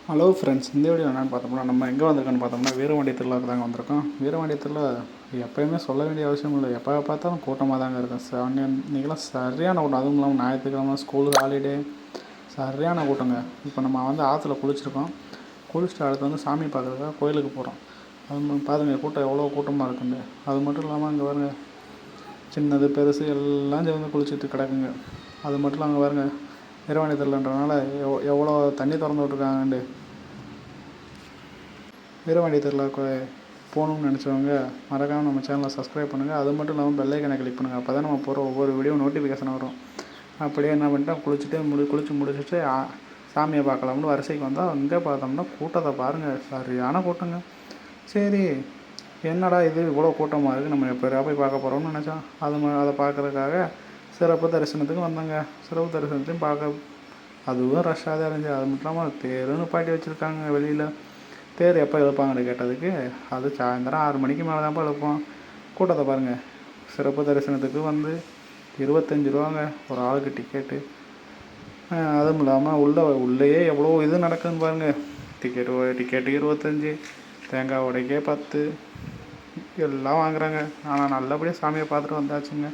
Hello friends, இந்த video என்னென்னு பார்த்தோம்னா நம்ம எங்கே வந்திருக்கோன்னு பார்த்தோம்னா வீரபாண்டி திருவிழாவுக்கு தாங்க வந்திருக்கோம். வீரபாண்டி திருவிழா எப்போயுமே சொல்ல வேண்டிய அவசியம் இல்லை, எப்போ பார்த்தாலும் கூட்டமாக தாங்க இருக்கும். இன்றைக்கெல்லாம் சரியான கூட்டம், அதுவும் இல்லாமல் ஞாயிற்றுக்கிழமை ஸ்கூல் ஹாலிடே சரியான கூட்டங்க. இப்போ நம்ம வந்து ஆற்றுல குளிச்சிருக்கோம், குளிச்சுட்டு அடுத்து வந்து சாமி பார்க்குறதுக்காக கோயிலுக்கு போகிறோம். அது பாருங்க கூட்டம் எவ்வளோ கூட்டமாக இருக்குங்க. அது மட்டும் இல்லாமல் அங்கே பாருங்க சின்னது பெருசு எல்லாம் சேர்ந்து குளிச்சுட்டு கிடக்குங்க. அது மட்டும் இல்லாமல் அங்கே பாருங்க வீரபாண்டி திருவிழான்றனால எவ்வளோ தண்ணி திறந்து விட்ருக்காங்கண்டு. வீரபாண்டி திருவிழாவுக்கு போகணுன்னு நினச்சவங்க மறக்காமல் நம்ம சேனலை சப்ஸ்கிரைப் பண்ணுங்கள். அது மட்டும் இல்லாமல் பெல் ஐக்கானை கிளிக் பண்ணுங்கள். அப்போ தான் நம்ம போகிற ஒவ்வொரு வீடியோ நோட்டிஃபிகேஷன் வரும். அப்படியே என்ன பண்ணிட்டேன், குளித்து முடிச்சுட்டு சாமியை பார்க்கலாம்னு வரிசைக்கு வந்தால் அங்கே பார்த்தோம்னா கூட்டத்தை பாருங்கள், சரியான கூட்டங்க. சரி, என்னடா இது இவ்வளோ கூட்டமாக இருக்குது, நம்ம எப்போ போய் பார்க்க போகிறோம்னு நினச்சோம். அதை பார்க்குறதுக்காக சிறப்பு தரிசனத்துக்கு வந்தாங்க. சிறப்பு தரிசனத்தையும் பார்க்க அதுவும் ரஷ்ஷாக தான் இருந்துச்சு. அது மட்டும் இல்லாமல் தேரும் நிப்பாட்டி வச்சுருக்காங்க வெளியில். தேர் எப்போ எழுப்பாங்கன்னு கேட்டதுக்கு அது சாயந்தரம் 6 மணிக்கு மேலே தான்ப்பா எழுப்போம். கூட்டத்தை பாருங்கள். சிறப்பு தரிசனத்துக்கு வந்து 25 ரூபாங்க ஒரு ஆளுக்கு டிக்கெட்டு. அதுவும் இல்லாமல் உள்ளேயே எவ்வளோ இது நடக்குதுன்னு பாருங்கள். டிக்கெட்டு 25, தேங்காய் உடைக்கே 10 எல்லாம் வாங்குறாங்க. ஆனால் நல்லபடியாக சாமியை பார்த்துட்டு வந்தாச்சுங்க.